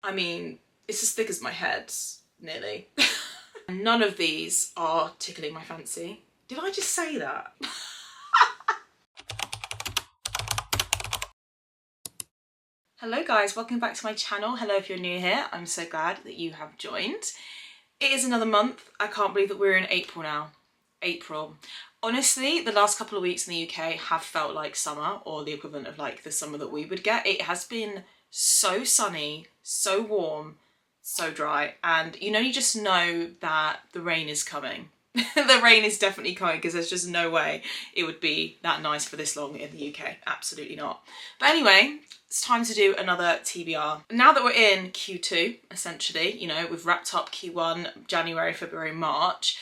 I mean, it's as thick as my head, nearly. None of these are tickling my fancy. Did I just say that? Hello guys, welcome back to my channel. Hello if you're new here. I'm so glad that you have joined. It is another month. I can't believe that we're in April now. April. Honestly, the last couple of weeks in the UK have felt like summer, or the equivalent of like the summer that we would get. It has been so sunny, so warm, so dry, and you just know that the rain is coming. The rain is definitely coming because there's just no way it would be that nice for this long in the UK. Absolutely not. But anyway, it's time to do another TBR. Now that we're in Q2, essentially, we've wrapped up Q1, January, February, March,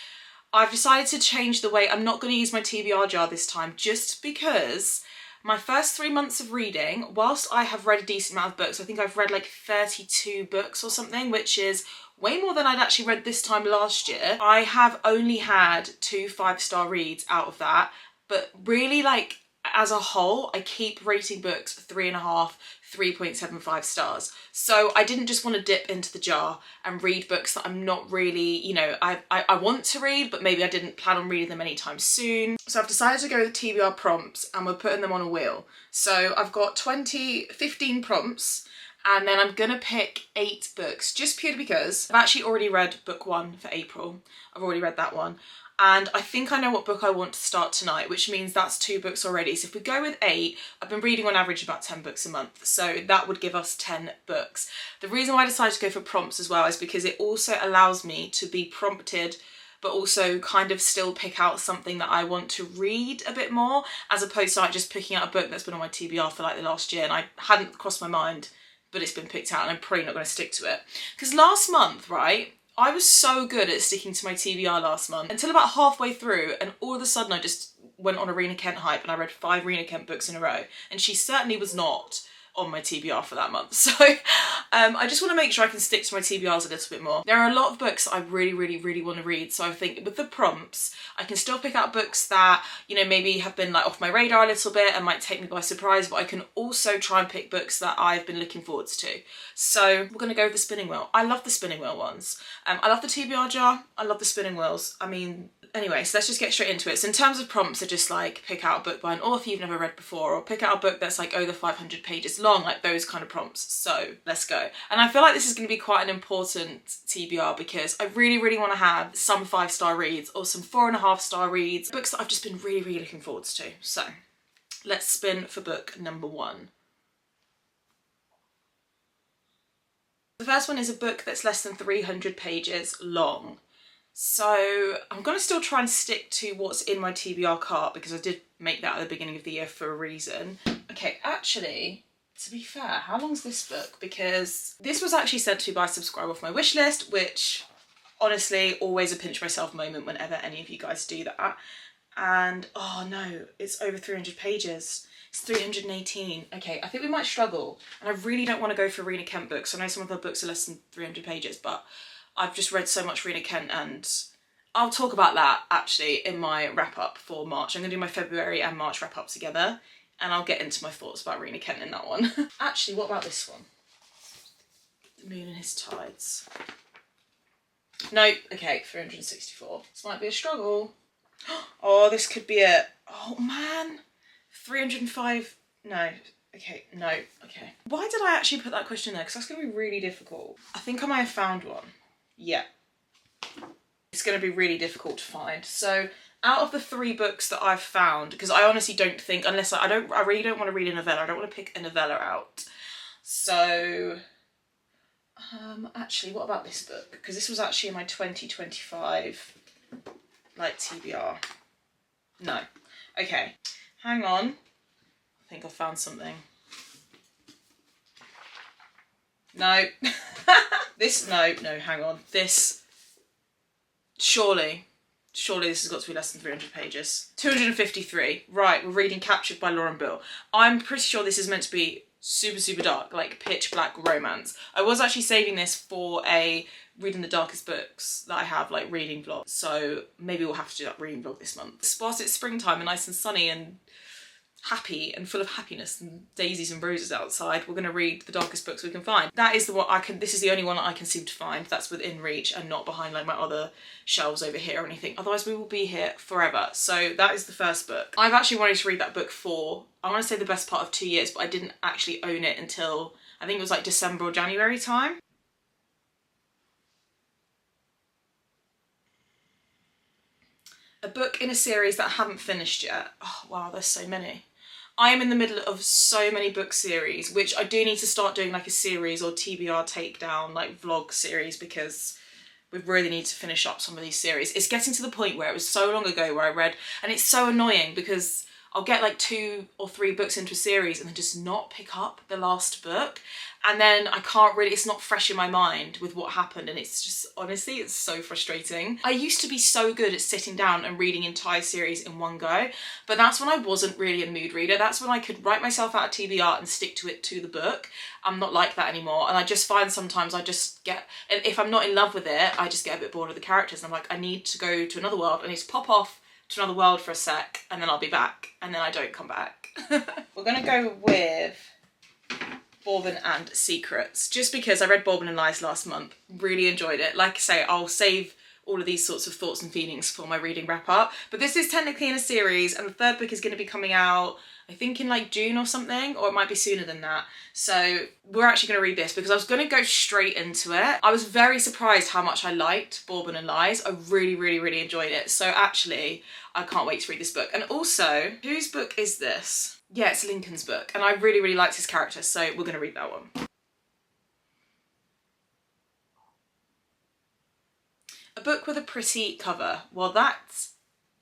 I've decided to change the way. I'm not going to use my TBR jar this time just because my first 3 months of reading, whilst I have read a decent amount of books, I think I've read like 32 books or something, which is way more than I'd actually read this time last year. I have only had 2 5-star reads out of that, but really, like, as a whole, I keep rating books 3.5, 3.75 stars. So I didn't just want to dip into the jar and read books that I'm not really, I want to read, but maybe I didn't plan on reading them anytime soon. So I've decided to go with TBR prompts and we're putting them on a wheel. So I've got 15 prompts, and then I'm gonna pick 8 books just purely because I've actually already read book 1 for April. I've already read that one. And I think I know what book I want to start tonight, which means that's 2 books already. So if we go with 8, I've been reading on average about 10 books a month. So that would give us 10 books. The reason why I decided to go for prompts as well is because it also allows me to be prompted, but also kind of still pick out something that I want to read a bit more, as opposed to like just picking out a book that's been on my TBR for like the last year and I hadn't crossed my mind, but it's been picked out and I'm probably not going to stick to it. Because last month, right, I was so good at sticking to my TBR last month until about halfway through, and all of a sudden I just went on a Rena Kent hype and I read 5 Rena Kent books in a row, and she certainly was not on my TBR for that month. So I just want to make sure I can stick to my TBRs a little bit more. There are a lot of books that I really want to read, so I think with the prompts I can still pick out books that maybe have been like off my radar a little bit and might take me by surprise, but I can also try and pick books that I've been looking forwards to. So we're going to go with the spinning wheel. I love the spinning wheel ones. I love the TBR jar, I love the spinning wheels. I mean, anyway, so let's just get straight into it. So in terms of prompts, are just like pick out a book by an author you've never read before, or pick out a book that's like over 500 pages long, like those kind of prompts. So let's go. And I feel like this is going to be quite an important TBR because I really want to have some 5-star reads or some 4.5-star reads, books that I've just been really looking forwards to. So let's spin for book number 1. The first one is a book that's less than 300 pages long. So I'm going to still try and stick to what's in my TBR cart because I did make that at the beginning of the year for a reason. Okay, actually, to be fair, how long's this book? Because this was actually sent to me by a subscriber off my wish list, which honestly, always a pinch myself moment whenever any of you guys do that. And oh no, it's over 300 pages. It's 318. Okay, I think we might struggle. And I really don't want to go for Rena Kent books. I know some of her books are less than 300 pages, but I've just read so much Rena Kent, and I'll talk about that actually in my wrap up for March. I'm going to do my February and March wrap up together, and I'll get into my thoughts about Rena Kent in that one. Actually, what about this one? The Moon and His Tides. Nope. Okay, 364. This might be a struggle. Oh, this could be it. Oh man. 305. No. Okay, no. Okay. Why did I actually put that question there? Because that's going to be really difficult. I think I might have found one. Yeah. It's going to be really difficult to find. So out of the 3 books that I've found, because I honestly don't think, unless I really don't want to read a novella. I don't want to pick a novella out. So actually, what about this book? Because this was actually in my 2025 like TBR. No. Okay. Hang on. I think I found something. No. No, hang on. This, surely this has got to be less than 300 pages. 253. Right, we're reading Captured by Lauren Bill. I'm pretty sure this is meant to be super dark, like pitch black romance. I was actually saving this for a reading the darkest books that I have, like reading vlog. So maybe we'll have to do that reading vlog this month. Whilst it's springtime and nice and sunny and happy and full of happiness and daisies and roses outside, we're going to read the darkest books we can find. That is the one this is the only one that I can seem to find that's within reach and not behind like my other shelves over here or anything. Otherwise we will be here forever. So that is the first book. I've actually wanted to read that book for, I want to say the best part of 2 years, but I didn't actually own it until I think it was like December or January time. A book in a series that I haven't finished yet. Oh wow, there's so many. I am in the middle of so many book series, which I do need to start doing like a series or TBR takedown, like vlog series, because we really need to finish up some of these series. It's getting to the point where it was so long ago where I read, and it's so annoying because I'll get like 2 or 3 books into a series and then just not pick up the last book. And then I can't really, it's not fresh in my mind with what happened, and it's just, honestly, it's so frustrating. I used to be so good at sitting down and reading entire series in one go, but that's when I wasn't really a mood reader. That's when I could write myself out a TBR and stick to it to the book. I'm not like that anymore, and I just find sometimes I just get, if I'm not in love with it, I just get a bit bored of the characters. I'm like, I need to go to another world, I need to pop off to another world for a sec, and then I'll be back, and then I don't come back. We're gonna go with Bourbon and Secrets, just because I read Bourbon and Lies last month, really enjoyed it. Like I say, I'll save all of these sorts of thoughts and feelings for my reading wrap up, but this is technically in a series, and the 3rd book is going to be coming out I think in like June or something, or it might be sooner than that. So we're actually going to read this because I was going to go straight into it. I was very surprised how much I liked Bourbon and Lies. I really enjoyed it. So actually, I can't wait to read this book. And also, whose book is this? Yeah, it's Lincoln's book, and I really liked his character, so we're going to read that one. A book with a pretty cover. Well, that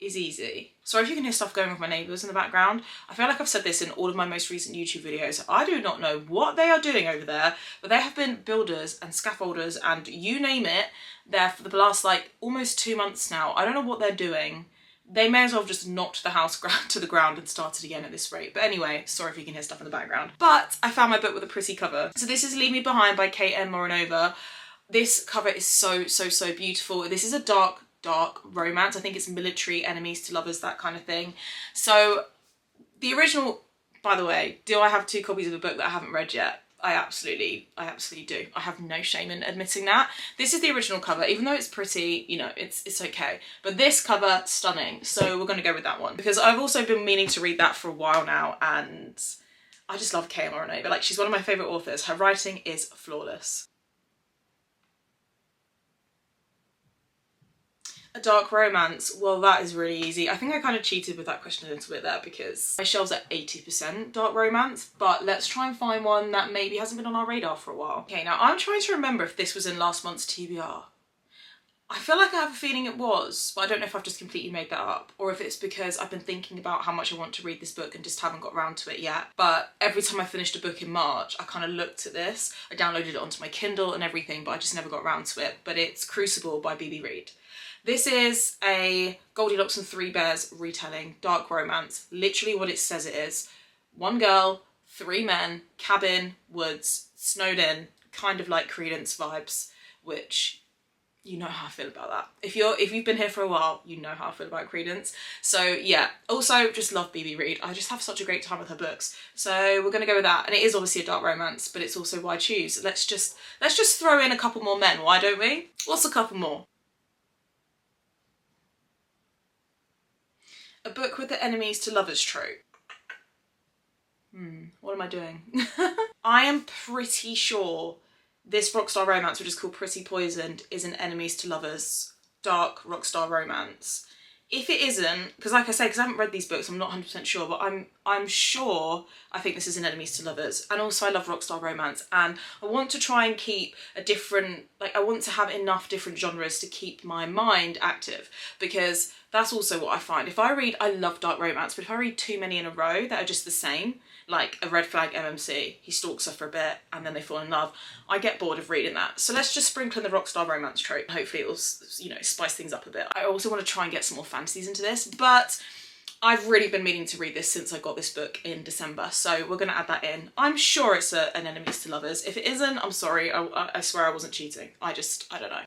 is easy. Sorry if you can hear stuff going with my neighbours in the background. I feel like I've said this in all of my most recent YouTube videos. I do not know what they are doing over there, but they have been builders and scaffolders and you name it there for the last like almost 2 months now. I don't know what they're doing. They may as well have just knocked the house to the ground and started again at this rate. But anyway, sorry if you can hear stuff in the background. But I found my book with a pretty cover. So this is Leave Me Behind by K.M. Morinova. This cover is so beautiful. This is a dark romance. I think it's military, enemies to lovers, that kind of thing. So the original, by the way, do I have 2 copies of a book that I haven't read yet? I absolutely do. I have no shame in admitting that. This is the original cover, even though it's pretty, you know, it's okay. But this cover, stunning. So we're gonna go with that one because I've also been meaning to read that for a while now, and I just love K.M. Morinova. Like, she's one of my favourite authors. Her writing is flawless. A dark romance, well that is really easy. I think I kind of cheated with that question a little bit there because my shelves are 80% dark romance, but let's try and find one that maybe hasn't been on our radar for a while. Okay, now I'm trying to remember if this was in last month's TBR. I feel like I have a feeling it was, but I don't know if I've just completely made that up or if it's because I've been thinking about how much I want to read this book and just haven't got around to it yet. But every time I finished a book in March, I kind of looked at this. I downloaded it onto my Kindle and everything, but I just never got around to it. But it's Crucible by B.B. Reed. This is a Goldilocks and Three Bears retelling, dark romance. Literally what it says it is. 1 girl, 3 men, cabin, woods, snowed in, kind of like Credence vibes, which you know how I feel about that. If you've been here for a while, you know how I feel about Credence. So yeah, also just love B.B. Reed. I just have such a great time with her books. So we're gonna go with that. And it is obviously a dark romance, but it's also why choose. Let's just throw in a couple more men, why don't we? What's a couple more? A book with the enemies to lovers trope. What am I doing? I am pretty sure this rockstar romance, which is called Pretty Poisoned, is an enemies to lovers dark rockstar romance. If it isn't, because like I say, because I haven't read these books, I'm not 100% sure, but I'm sure I think this is an enemies to lovers. And also I love rockstar romance, and I want to try and keep a different, like I want to have enough different genres to keep my mind active, because that's also what I find. If I read, I love dark romance, but if I read too many in a row that are just the same, like a red flag MMC, he stalks her for a bit and then they fall in love, I get bored of reading that. So let's just sprinkle in the rockstar romance trope. Hopefully it will, you know, spice things up a bit. I also want to try and get some more fantasies into this, but I've really been meaning to read this since I got this book in December, so we're going to add that in. I'm sure it's an enemies to lovers. If it isn't, I'm sorry, I swear I wasn't cheating. I don't know.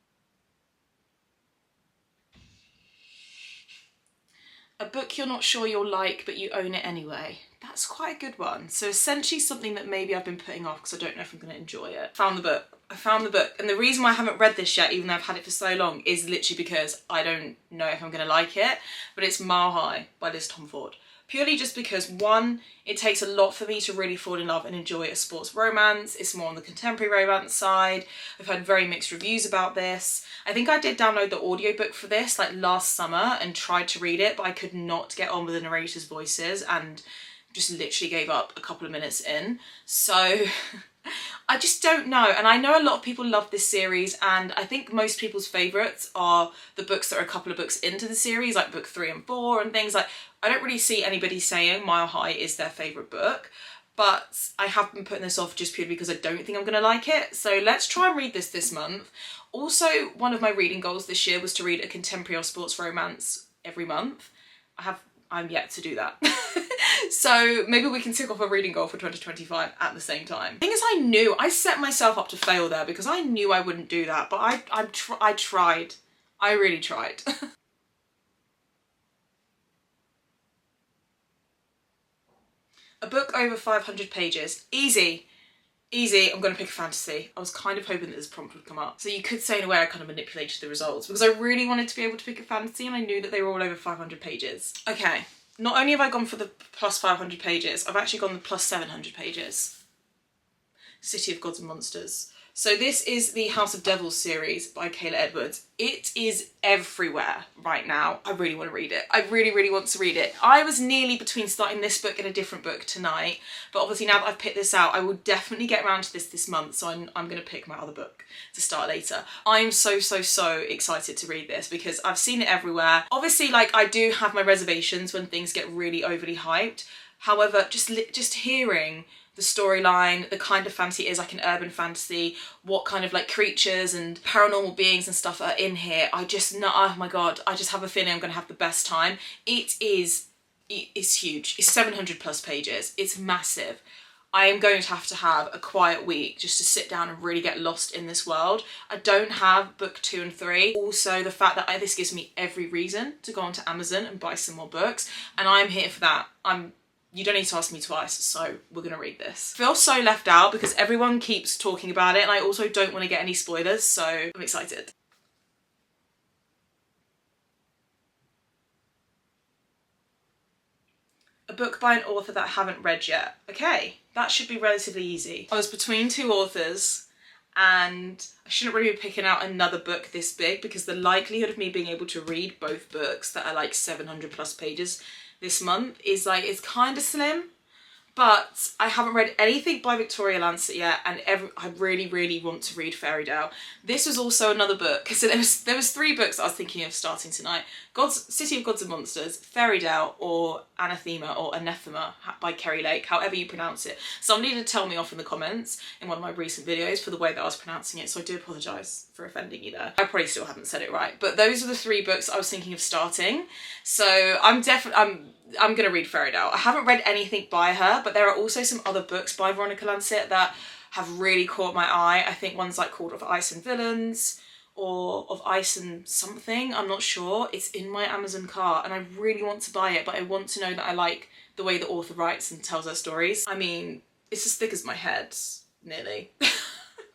A book you're not sure you'll like, but you own it anyway. That's quite a good one. So essentially something that maybe I've been putting off because I don't know if I'm going to enjoy it. Found the book. I found the book. And the reason why I haven't read this yet, even though I've had it for so long, is literally because I don't know if I'm going to like it. But it's Mile High by Liz Tomford. Purely just because, one, it takes a lot for me to really fall in love and enjoy a sports romance. It's more on the contemporary romance side. I've heard very mixed reviews about this. I think I did download the audiobook for this like last summer and tried to read it, but I could not get on with the narrator's voices and just literally gave up a couple of minutes in. So I just don't know. And I know a lot of people love this series, and I think most people's favourites are the books that are a couple of books into the series, like book 3 and 4 and things. Like, I don't really see anybody saying Mile High is their favourite book, but I have been putting this off just purely because I don't think I'm going to like it. So let's try and read this month. Also, one of my reading goals this year was to read a contemporary or sports romance every month. I'm yet to do that. So maybe we can tick off a reading goal for 2025 at the same time. The thing is, I set myself up to fail there because I knew I wouldn't do that, but I tried. I really tried. A book over 500 pages. Easy. Easy, I'm going to pick a fantasy. I was kind of hoping that this prompt would come up. So you could say in a way I kind of manipulated the results because I really wanted to be able to pick a fantasy and I knew that they were all over 500 pages. Okay, not only have I gone for the plus 500 pages, I've actually gone the plus 700 pages. City of Gods and Monsters. So this is the House of Devils series by Kayla Edwards. It is everywhere right now. I really want to read it. I really, really want to read it. I was nearly between starting this book and a different book tonight, but obviously now that I've picked this out, I will definitely get around to this month, so I'm going to pick my other book to start later. I'm so excited to read this because I've seen it everywhere. Obviously, like, I do have my reservations when things get really overly hyped. However, just hearing the storyline, the kind of fantasy it is, like an urban fantasy, what kind of like creatures and paranormal beings and stuff are in here. Oh my god, I just have a feeling I'm gonna have the best time. It's huge. It's 700 plus pages. It's massive. I am going to have a quiet week just to sit down and really get lost in this world. I don't have book 2 and 3. Also, the fact that this gives me every reason to go onto Amazon and buy some more books, and I'm here for that. You don't need to ask me twice, so we're gonna read this. I feel so left out because everyone keeps talking about it and I also don't want to get any spoilers, so I'm excited. A book by an author that I haven't read yet. Okay, that should be relatively easy. I was between two authors and I shouldn't really be picking out another book this big because the likelihood of me being able to read both books that are like 700 plus pages this month is like, it's kind of slim. But I haven't read anything by Victoria Lancet yet, and I really want to read Fairytale. This was also another book. So there was 3 books I was thinking of starting tonight. City of Gods and Monsters, Fairytale, or Anathema or Anathema by Kerry Lake, however you pronounce it. Somebody did tell me off in the comments in one of my recent videos for the way that I was pronouncing it, so I do apologise for offending you there. I probably still haven't said it right, but those are the 3 books I was thinking of starting. So I'm gonna read Fairytale. I haven't read anything by her, but there are also some other books by Veronica Lancet that have really caught my eye. I think one's like called Of Ice and Villains, or Of Ice and something, I'm not sure. It's in my Amazon cart and I really want to buy it, but I want to know that I like the way the author writes and tells her stories. I mean, it's as thick as my head, nearly.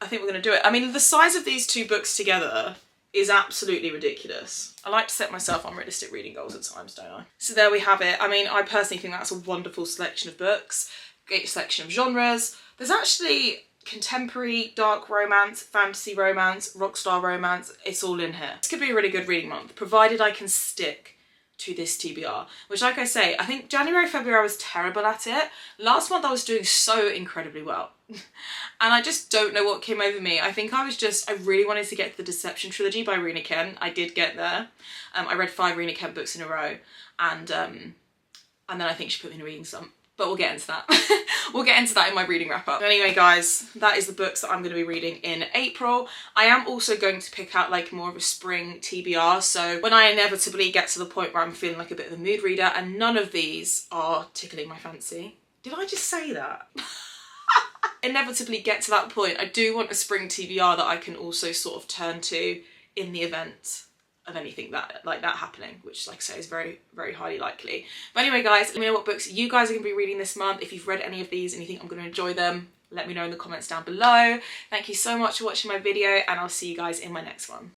I think we're gonna do it. I mean, the size of these 2 books together is absolutely ridiculous. I like to set myself unrealistic reading goals at times, don't I? So there we have it. I mean, I personally think that's a wonderful selection of books, great selection of genres. There's actually contemporary, dark romance, fantasy romance, rockstar romance, it's all in here. This could be a really good reading month, provided I can stick to this TBR, which, like I say, I think January, February I was terrible at it. Last month I was doing so incredibly well. And I just don't know what came over me. I think I really wanted to get to the Deception trilogy by Rena Kent. I did get there. I read 5 Rena Kent books in a row, and then I think she put me in a reading slump. But we'll get into that. We'll get into that in my reading wrap up. Anyway guys, that is the books that I'm going to be reading in April. I am also going to pick out like more of a spring TBR, so when I inevitably get to the point where I'm feeling like a bit of a mood reader, and none of these are tickling my fancy. Did I just say that? Inevitably get to that point, I do want a spring TBR that I can also sort of turn to in the event of anything like that happening, which, like I say, is very, very highly likely. But anyway, guys, let me know what books you guys are going to be reading this month. If you've read any of these and you think I'm going to enjoy them, let me know in the comments down below. Thank you so much for watching my video, and I'll see you guys in my next one.